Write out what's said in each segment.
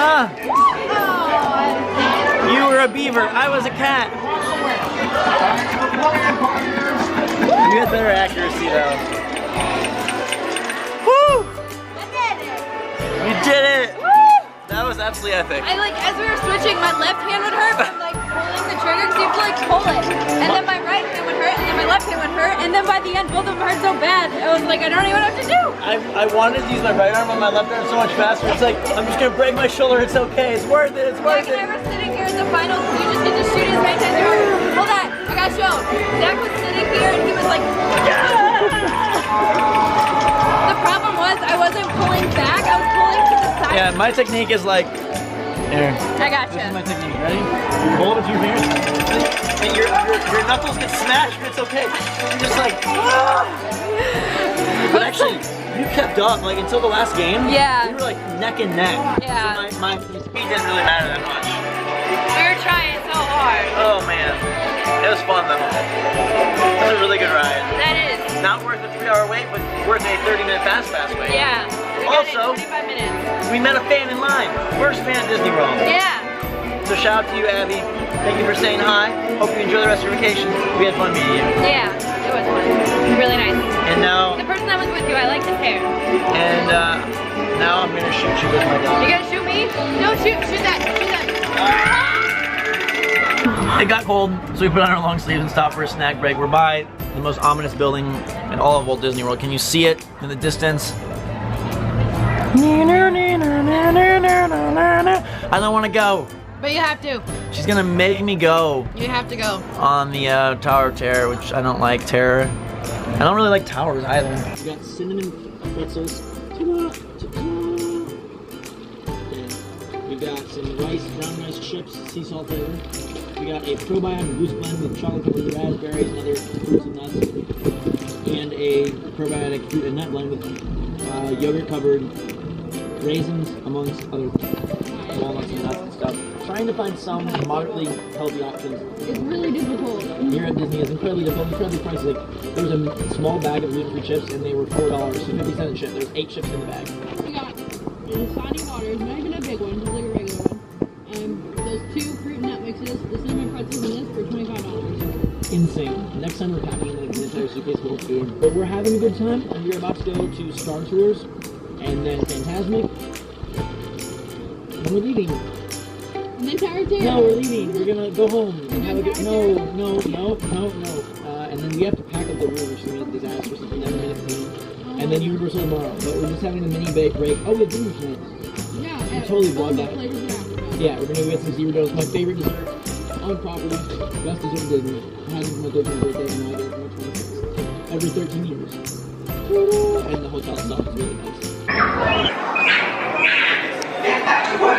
Ah! You were a beaver. I was a cat. You had better accuracy though. Woo! You did it! That was absolutely epic. I like, as we were switching, my left hand would hurt from like pulling the trigger because you have to like pull it. And then my right hand would hurt, and then my left hand would hurt, and then by the end both of them hurt so bad. I was like, I don't even know what to do. I wanted to use my right arm on my left arm so much faster. It's like, I'm just gonna break my shoulder, it's okay, it's worth it, it's worth it. Zach and I were sitting here in the finals, you just get to shoot as many times as you want. Hold on, I got shown. Zach was sitting here and he was like, The problem was I wasn't pulling back, I was pulling to the side. Yeah, my technique is like, here. I gotcha. This is my technique, ready? You hold it with your fingers, and your knuckles get smashed, but it's okay. You're just like, But actually, you kept up, like until the last game. Yeah. We were like neck and neck. Yeah. So my speed didn't really matter that much. We were trying so hard. Oh man. It was fun though. It was a really good ride. That is. Not worth a 3-hour wait, but worth a 30-minute fast wait. Yeah. We got it Also, in 25 minutes. we met a fan in line. First fan at Disney World. Yeah. So shout out to you, Abby. Thank you for saying hi. Hope you enjoy the rest of your vacation. We had fun meeting you. Yeah, it was fun. Really nice. And now, The person that was with you, I liked his hair. and now I'm gonna shoot you with my gun. You gonna shoot me? No, shoot that, shoot that. It got cold, so we put on our long sleeves and stopped for a snack break. We're by the most ominous building in all of Walt Disney World. Can you see it in the distance? I don't want to go. But you have to. She's gonna make me go You have to go. on the Tower of Terror, which I don't like. Terror. I don't really like towers either. We got cinnamon pretzels. We got some rice, brown rice chips, sea salt flavor. We got a probiotic goose blend with chocolate covered raspberries and other fruits and nuts. And a probiotic fruit and nut blend with yogurt covered raisins, amongst other walnuts and nuts and stuff. Trying to find some moderately healthy options. It's really difficult. Here at Disney is incredibly difficult, incredibly pricey. Like, there was a small bag of gluten-free chips and they were $4, so 50 cents a chip. There was 8 chips in the bag. We got Dasani waters, not even a big one, just like a regular one. Those 2 fruit nut mixes, the cinnamon pretzels and this for $25. Insane. Next time we're packing like an entire suitcase full of food. But we're having a good time and we're about to go to Star Tours and then Fantasmic. And we're leaving. And then Tower of Terror. No, we're leaving. We're gonna go home and have a good. No. And then we have to pack up the room, which is gonna be a disaster. So never minute clean. And then Universal tomorrow. But we're just having a mini break. Oh, we have dinner tonight. Yeah. We totally vlog that. Yeah, we're gonna go get some zebra donuts. My favorite dessert on property. Best dessert in Disney. I had it for my 13th birthday and now I get it for my 26th. Every 13 years. And the hotel itself is really nice.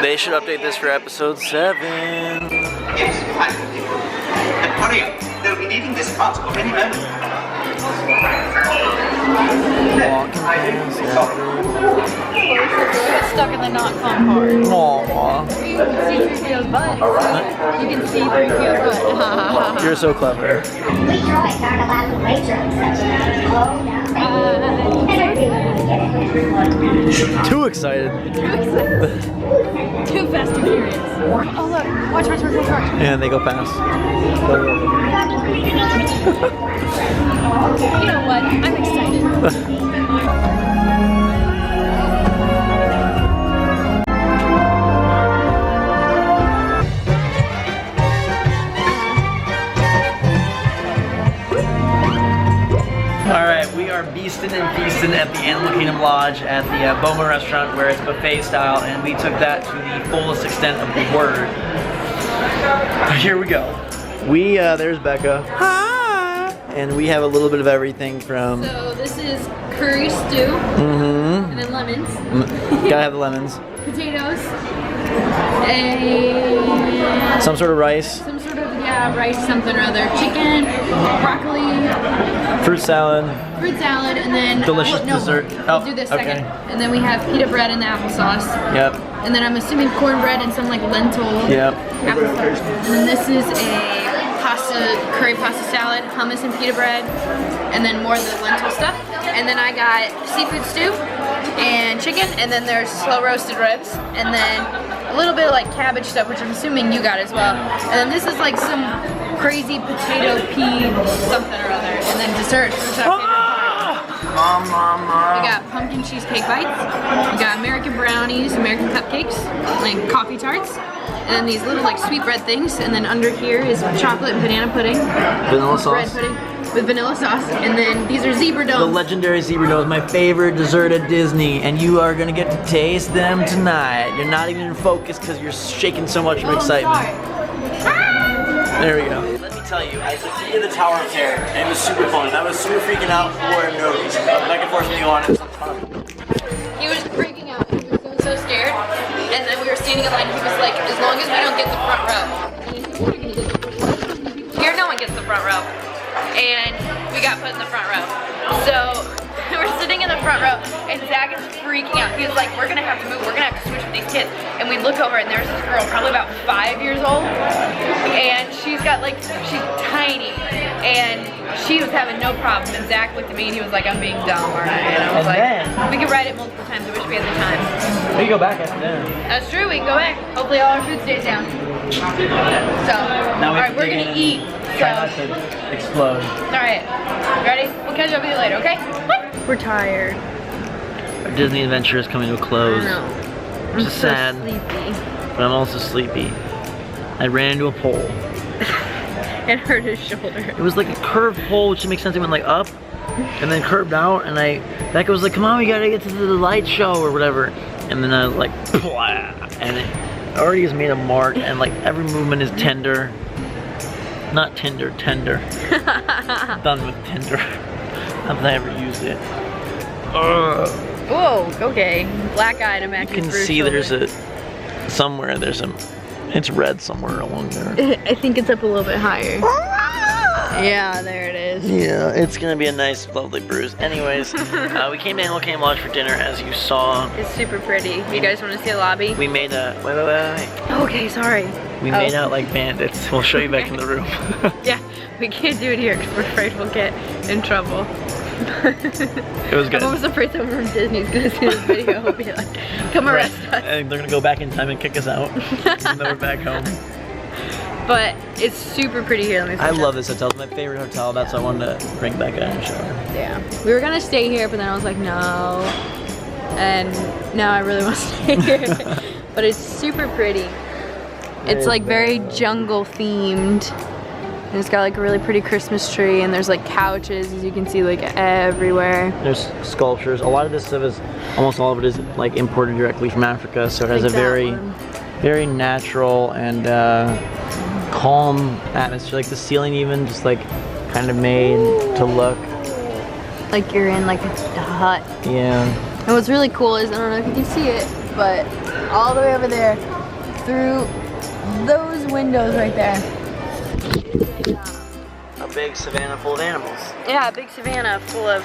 They should update this for episode 7. Yes, finally. And hurry up. They'll be needing this article any moment. Stuck in the not fun part. Aww. You can see 3PO's butt. You can see 3PO's butt. You're so clever. Too excited. Too fast and furious. Oh look, watch. And they go past. You know what? I'm excited. Alright, we are beasting and feasting at the Animal Kingdom Lodge at the Boma restaurant where it's buffet style, and we took that to the fullest extent of the word. Here we go. There's Becca. Hi! And we have a little bit of everything from... So this is curry stew, and then lemons. Gotta have the lemons. Potatoes, Some sort of rice. some sort of, rice something or other. Chicken, broccoli, Fruit salad. fruit salad, and then... Delicious dessert. We'll do this okay. second. And then we have pita bread and the applesauce. Yep. And then I'm assuming cornbread and some like lentil Yep. applesauce. And then this is a curry pasta salad, hummus and pita bread, and then more of the lentil stuff. And then I got seafood stew and chicken, and then there's slow roasted ribs, and then a little bit of like cabbage stuff, which I'm assuming you got as well. And then this is like some crazy potato pea something or other. And then desserts, which are our favorite part. We got pumpkin cheesecake bites. We got American brownies, American cupcakes, like coffee tarts. And then these little like sweet bread things. And then under here is chocolate and banana pudding. Vanilla sauce. Bread pudding with vanilla sauce. And then these are zebra domes. The legendary zebra domes, my favorite dessert at Disney, and you are gonna get to taste them tonight. You're not even in focus because you're shaking so much from excitement. There we go. Let me tell you, I succeeded the Tower of Terror, and it was super fun. I was super freaking out for no reason. Back and forth with you on it. He was freaking out. He was so scared. And then we were standing in line. He was like, as long as we don't get the front row. Here, no one gets the front row. And we got put in the front row. So we're sitting in the front row, and Zach is freaking out. He was like, we're gonna have to move. We're gonna have to switch with these kids. And we look over, and there's this girl, probably about 5 years old, and she's got like, she's tiny, and she was having no problem. And Zach looked at me, and he was like, I'm being dumb, aren't I? And I was like, we could ride it multiple times. I wish we had the time. We can go back after dinner. That's true. We can go back. Hopefully, all our food stays down. So, all right, we're gonna eat. Try not to explode. Alright, ready? We'll catch up with you later, okay? We're tired. Our Disney adventure is coming to a close. I know. Which is sad, sleepy. but I'm also sleepy. I ran into a pole. It hurt his shoulder. It was like a curved pole, which makes sense. It went like up and then curved out, and Becca was like, come on, we gotta get to the light show or whatever. And then I was like, and it already has made a mark, and like every movement is tender. Not Tinder, tender. Done with Tinder. Not that I ever used it. Whoa, okay. Black-eyed, I'm You can see there's somewhere there's it's red somewhere along there. I think it's up a little bit higher. Yeah, there it is. Yeah, it's gonna be a nice, lovely bruise. Anyways, we came to Animal Kingdom Lodge for dinner, as you saw. It's super pretty. You guys want to see the lobby? We made a, wait. Okay, sorry. We made out like bandits. We'll show you back in the room. Yeah, we can't do it here because we're afraid we'll get in trouble. It was good. I'm almost afraid someone from Disney's gonna see this video and be like, come arrest us. And they're gonna go back in time and kick us out. And then we're back home. But it's super pretty here. I love this hotel. It's my favorite hotel. That's why I wanted to bring Becca and show her. Yeah. We were gonna stay here, but then I was like, no. And now I really want to stay here. But it's super pretty. It's like very jungle themed. And it's got like a really pretty Christmas tree, and there's like couches, as you can see, like everywhere. There's sculptures. A lot of this stuff is, almost all of it is like imported directly from Africa, so it has a very natural and calm atmosphere. Like the ceiling even just like kind of made to look like you're in like a hut. Yeah. And what's really cool is, I don't know if you can see it, but all the way over there, through those windows right there, a big savannah full of animals. Yeah, a big savannah full of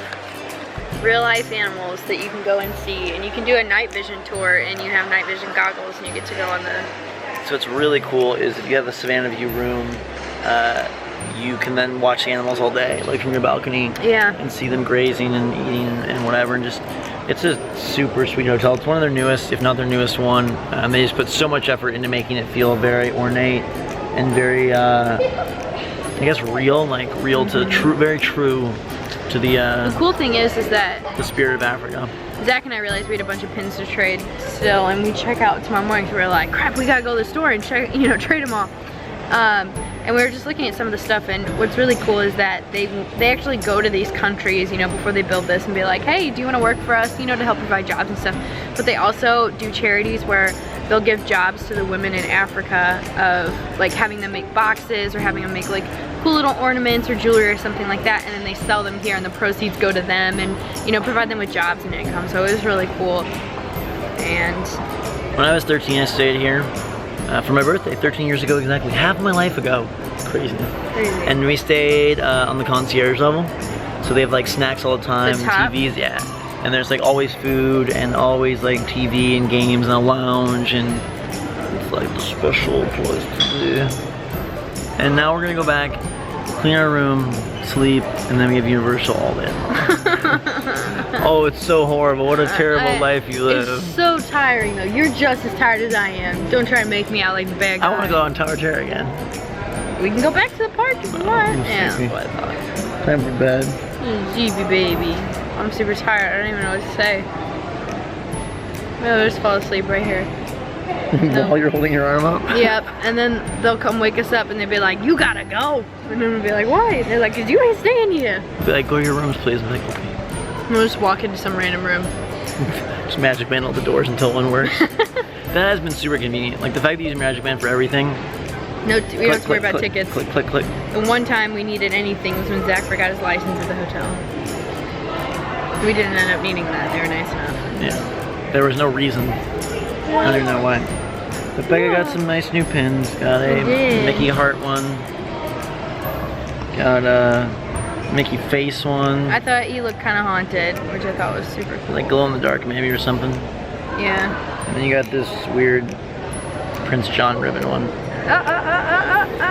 real life animals that you can go and see, and you can do a night vision tour, and you have night vision goggles, and you get to go on the... So what's really cool is if you have a savannah view room, you can then watch the animals all day, like from your balcony. Yeah. And see them grazing and eating and whatever, and just, it's a super sweet hotel. It's one of their newest, if not their newest one. They just put so much effort into making it feel very ornate and very, I guess real, like real to true, very true to the cool thing is that the spirit of Africa. Zach and I realized we had a bunch of pins to trade still, and we check out tomorrow morning, so we were like, crap, we gotta go to the store and check, you know, trade them all. And we were just looking at some of the stuff, and what's really cool is that they actually go to these countries, you know, before they build this and be like, hey, do you want to work for us, you know, to help provide jobs and stuff. But they also do charities where they'll give jobs to the women in Africa of like having them make boxes or having them make like cool little ornaments or jewelry or something like that, and then they sell them here and the proceeds go to them and, you know, provide them with jobs and income. So it was really cool. And when I was 13, I stayed here for my birthday 13 years ago, exactly half of my life ago. Crazy. And we stayed on the concierge level, so they have like snacks all the time, TVs, yeah. And there's like always food and always like TV and games and a lounge, and it's like the special place to be. And now we're gonna go back, clean our room, sleep, and then we have Universal all day long. Oh, it's so horrible. What a terrible life you live. It's so tiring though. You're just as tired as I am. Don't try and make me out like the bad guy. I want to go on Tower Chair again. We can go back to the park if you want. Yeah, sleepy. that's what I thought. Time for bed. Jeepy baby. I'm super tired. I don't even know what to say. Maybe I'll just fall asleep right here. While you're holding your arm up? Yep, and then they'll come wake us up and they'll be like, you gotta go. And then we'll be like, why? And they're like, cause you ain't staying here. Be like, go to your rooms, please. I'm like, okay. We'll just walk into some random room. Just Magic Band all the doors until one works. That has been super convenient. Like the fact that you use Magic Band for everything. No, we don't have to worry about tickets. Click, click, click. The one time we needed anything was when Zach forgot his license at the hotel. We didn't end up needing that. They were nice enough. Yeah. There was no reason. I don't even know why. But Becca got some nice new pins. Got a Mickey heart one. Got a Mickey face one. I thought he looked kind of haunted, which I thought was super cool. Like glow in the dark maybe or something. Yeah. And then you got this weird Prince John ribbon one.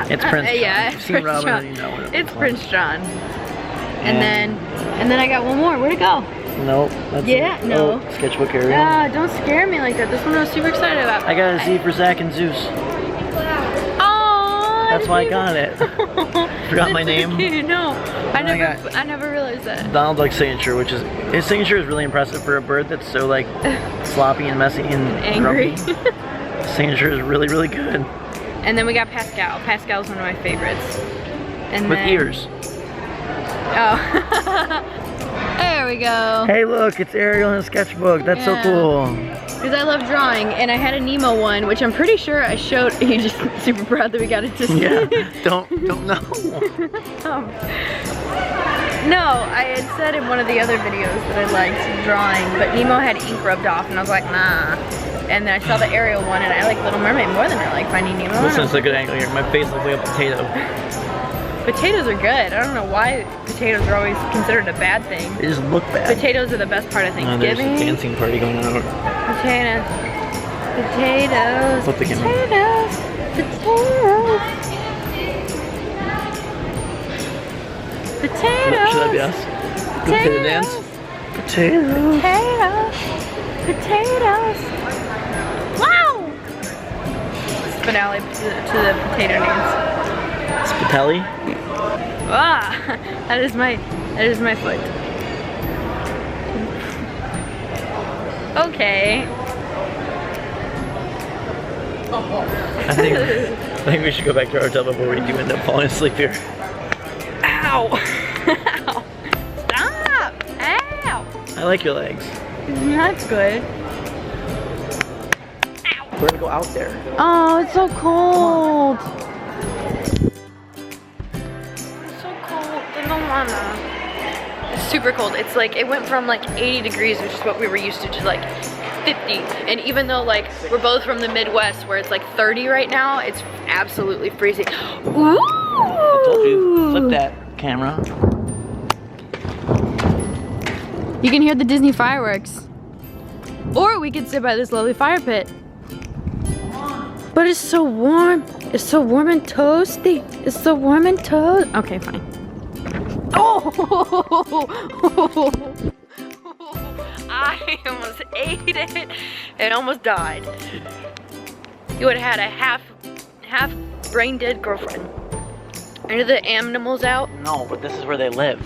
It's Prince John. Yeah, You've seen Robin, John. You know what it's Prince John. And then I got one more. Where'd it go? Nope. Yeah, no. Oh, sketchbook area. Ah, don't scare me like that. This one I was super excited about. I got a Z for Zach and Zeus. Oh, that's why I got it. Forgot my name. No, I never realized that. Donald Duck's signature, which is his signature is really impressive for a bird that's so like sloppy and messy and angry. Signature is really, really good. And then we got Pascal. Pascal's one of my favorites. And with ears. Oh. There we go. Hey look, it's Ariel in a sketchbook. That's so cool. Because I love drawing, and I had a Nemo one, which I'm pretty sure I showed. He's just super proud that we got it to see. Yeah, don't know. No, I had said in one of the other videos that I liked drawing, but Nemo had ink rubbed off, and I was like, nah. And then I saw the Ariel one, and I like Little Mermaid more than I like Finding Nemo. This is a good angle here. My face looks like a potato. Potatoes are good. I don't know why potatoes are always considered a bad thing. They just look bad. Potatoes are the best part of Thanksgiving. There's a dancing party going on. Potatoes. Potatoes. Flip the camera. Potatoes. Potatoes. Potatoes. Should that be us? Potato dance? Potatoes. Potatoes. Potatoes. Wow! Finale to the potato dance. Spitelli? Ah, that is my foot. Okay. I think we should go back to our hotel before we do end up falling asleep here. Ow! Ow! Stop! Ow! I like your legs. That's good. Ow. We're gonna go out there. Oh, it's so cold. It's super cold. It's like, it went from like 80 degrees, which is what we were used to like 50. And even though like, we're both from the Midwest where it's like 30 right now, it's absolutely freezing. Ooh! I told you, flip that camera. You can hear the Disney fireworks. Or we could sit by this lovely fire pit. But it's so warm. It's so warm and toasty. It's so warm and toast. Okay, fine. Oh! I almost ate it and almost died. You would have had a half brain dead girlfriend. Are the animals out? No, but this is where they live.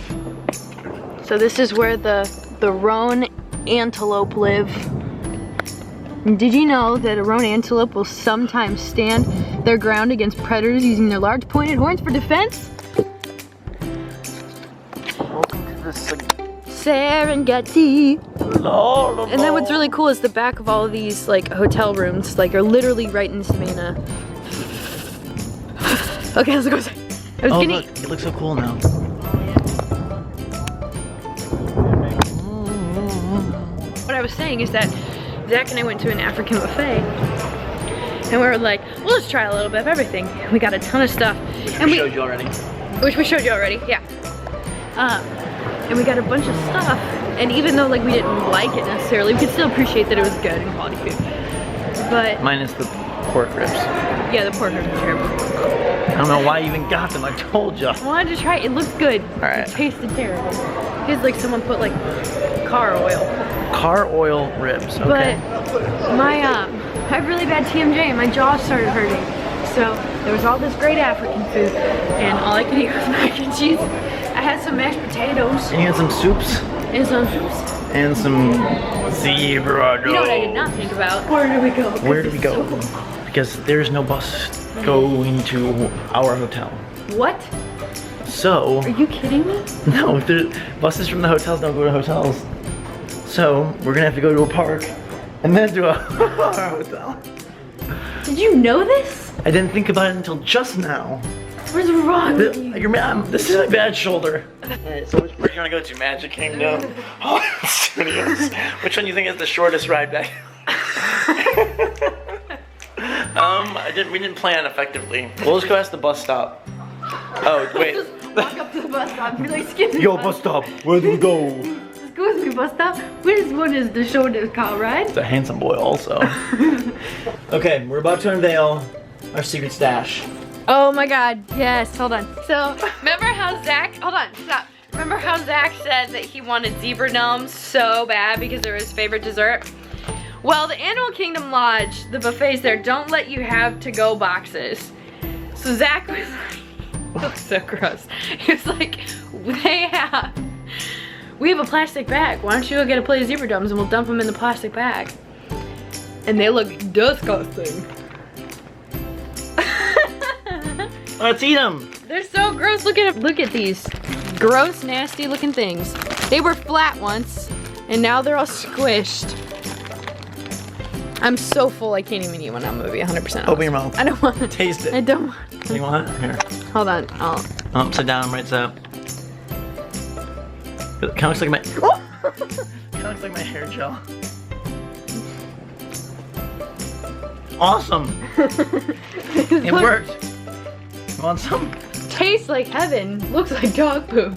So this is where the roan antelope live. Did you know that a roan antelope will sometimes stand their ground against predators using their large pointed horns for defense? Welcome to the Serengeti. And then what's really cool is the back of all of these like hotel rooms like are literally right in Savannah. Okay, let's go. Look, it looks so cool now. What I was saying is that Zach and I went to an African buffet and we were like, well, let's try a little bit of everything. We got a ton of stuff. Which we showed you already. Which we showed you already, yeah. And we got a bunch of stuff. And even though like we didn't like it necessarily, we could still appreciate that it was good and quality food. But minus the pork ribs. Yeah, the pork ribs are terrible. I don't know why you even got them, I told you. I wanted to try it, it looks good. All right. It tasted terrible. It's like someone put like car oil. Car oil ribs, okay. But my, I have really bad TMJ and my jaw started hurting. So there was all this great African food and all I could eat was mac and cheese. I had some mashed potatoes. And you had some soups? And some soups. And some zebra rolls. You know what I did not think about? Where do we go? Where do we go? Because there's no bus going to our hotel. What? So... Are you kidding me? No, buses from the hotels don't go to hotels. So we're gonna have to go to a park and then to a hotel. Did you know this? I didn't think about it until just now. What's wrong with you? Your man, this is my bad shoulder. Alright, so where are you gonna go to? Magic Kingdom? Hollywood Studios. Which one do you think is the shortest ride back? We didn't plan effectively. We'll just go ask the bus stop. Oh, wait. Just walk up to the bus stop and be like, excuse me. Yo, bus stop, where do we go? Excuse me, bus stop. Which one is the shortest car ride? It's a handsome boy also. Okay, we're about to unveil our secret stash. Oh my god, yes, hold on. So, remember how Zach, hold on, stop. Remember how Zach said that he wanted zebra gnomes so bad because they were his favorite dessert? Well, the Animal Kingdom Lodge, the buffets there, don't let you have to-go boxes. So Zach was like, it looks so gross. He was like, we have a plastic bag. Why don't you go get a plate of zebra gnomes and we'll dump them in the plastic bag? And they look disgusting. Let's eat them. They're so gross. Look at these gross, nasty looking things. They were flat once and now they're all squished. I'm so full I can't even eat one. I'm gonna be 100% honest. Open your mouth. I don't want to. Taste it. I don't want You want it? Here. Hold on. Oh. Upside down, right side up. Kinda looks like my kinda looks like my hair gel. Awesome! It worked! You want some? Tastes like heaven. Looks like dog poop.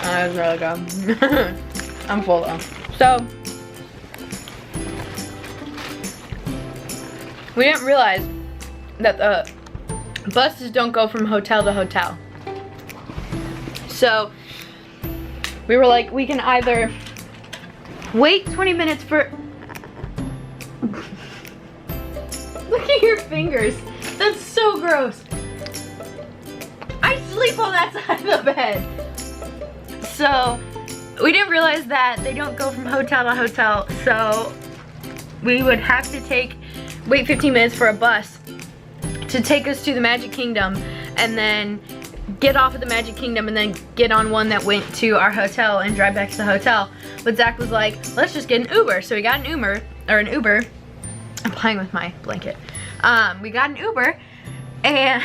That was really good. I'm full though. So, we didn't realize that the buses don't go from hotel to hotel. So, we were like, we can either wait 20 minutes for... Look at your fingers. That's so gross. I sleep on that side of the bed. So, we didn't realize that they don't go from hotel to hotel, so we would have to wait 15 minutes for a bus to take us to the Magic Kingdom and then get off at the Magic Kingdom and then get on one that went to our hotel and drive back to the hotel. But Zach was like, let's just get an Uber. So we got an Uber. I'm playing with my blanket. We got an Uber and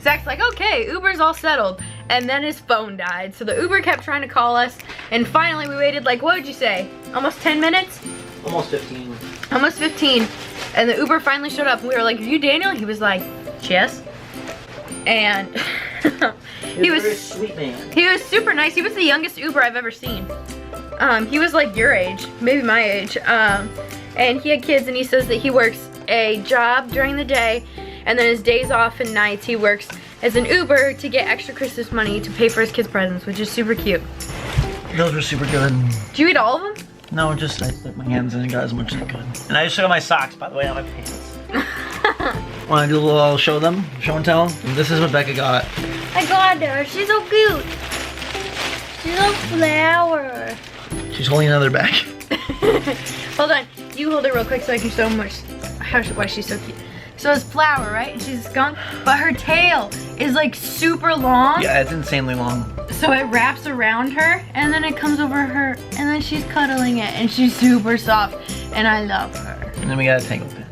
Zach's like, okay, Uber's all settled. And then his phone died. So the Uber kept trying to call us. And finally we waited like, what would you say? Almost 10 minutes? Almost 15. Almost 15. And the Uber finally showed up. And we were like, are you Daniel? He was like, yes. And he was a very sweet man. He was super nice. He was the youngest Uber I've ever seen. He was like your age, maybe my age. And he had kids and he says that he works a job during the day and then his days off and nights he works as an Uber to get extra Christmas money to pay for his kids' presents, which is super cute. Those were super good. Did you eat all of them? No, just I stuck my hands in and got as much as I could. And I just took out my socks, by the way, not my pants. Want to do a little show and tell? This is what Becca got. I got her. She's so cute. She's a flower. She's holding another bag. Hold on. You hold it real quick so I can show them why she's so cute. So it's Flower, right? And she's a skunk, but her tail is like super long. Yeah, it's insanely long. So it wraps around her and then it comes over her and then she's cuddling it and she's super soft and I love her. And then we got a Tangled pin.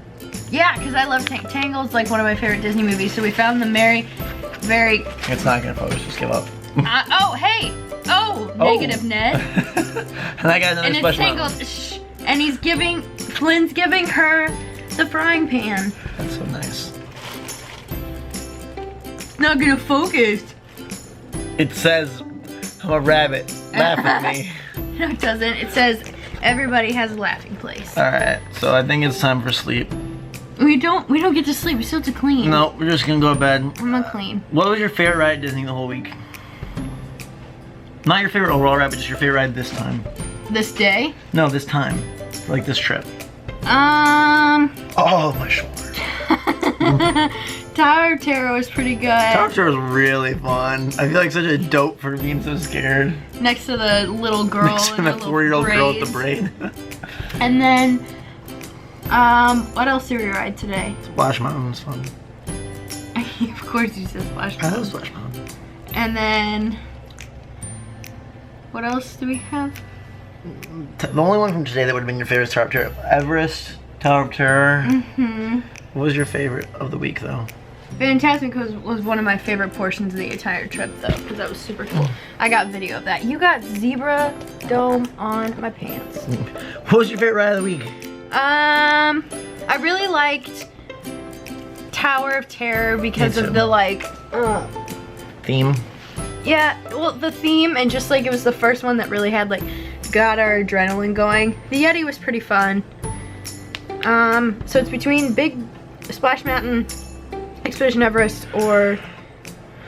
Yeah, because I love Tangled's like one of my favorite Disney movies. So we found the very... It's not gonna focus, just give up. Oh, hey! Oh, negative Ned. And I got another and special it's Tangled. Shh. And Flynn's giving her the frying pan. That's so nice. It's not gonna focus. It says, I'm a rabbit. Laugh at me. No, it doesn't. It says, everybody has a laughing place. Alright, so I think it's time for sleep. We don't get to sleep. We still have to clean. No, we're just gonna go to bed. I'm gonna clean. What was your favorite ride at Disney the whole week? Not your favorite overall ride, but just your favorite ride this time. This day? No, this time. Like this trip. Oh, my shoulder. Tower of Terror was pretty good. Tower of Terror was really fun. I feel like such a dope for being so scared. Next to the little girl. Next to the 4-year-old girl with the braid. And then, what else did we ride today? Splash Mountain was fun. Of course you said Splash Mountain. I love Splash Mountain. And then, what else do we have? The only one from today that would have been your favorite is Tower of Terror. Everest, Tower of Terror. Mm-hmm. What was your favorite of the week, though? Fantastic was one of my favorite portions of the entire trip, though, because that was super cool. I got video of that. You got zebra dome on my pants. What was your favorite ride of the week? I really liked Tower of Terror because of the, like, Theme? yeah, well, the theme, and just, like, it was the first one that really had, like, got our adrenaline going. The Yeti was pretty fun. So it's between Big Splash Mountain, Expedition Everest, or...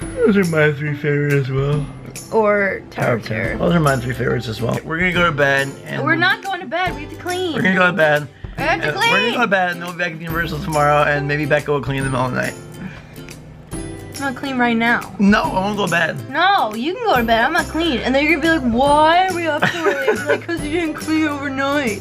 Those are my 3 favorites as well. Or Tower of Terror. Those are my 3 favorites as well. We're gonna go to bed and... We're not going to bed, we have to clean. We're gonna go to bed. We have to clean. We're gonna go to bed and then we'll be back at Universal tomorrow and maybe Becca will clean in the middle of the night. I'm gonna clean right now. No, I wanna go to bed. No, you can go to bed, I'm not clean. And then you're gonna be like, why are we up so early? It's like, cause you didn't clean overnight.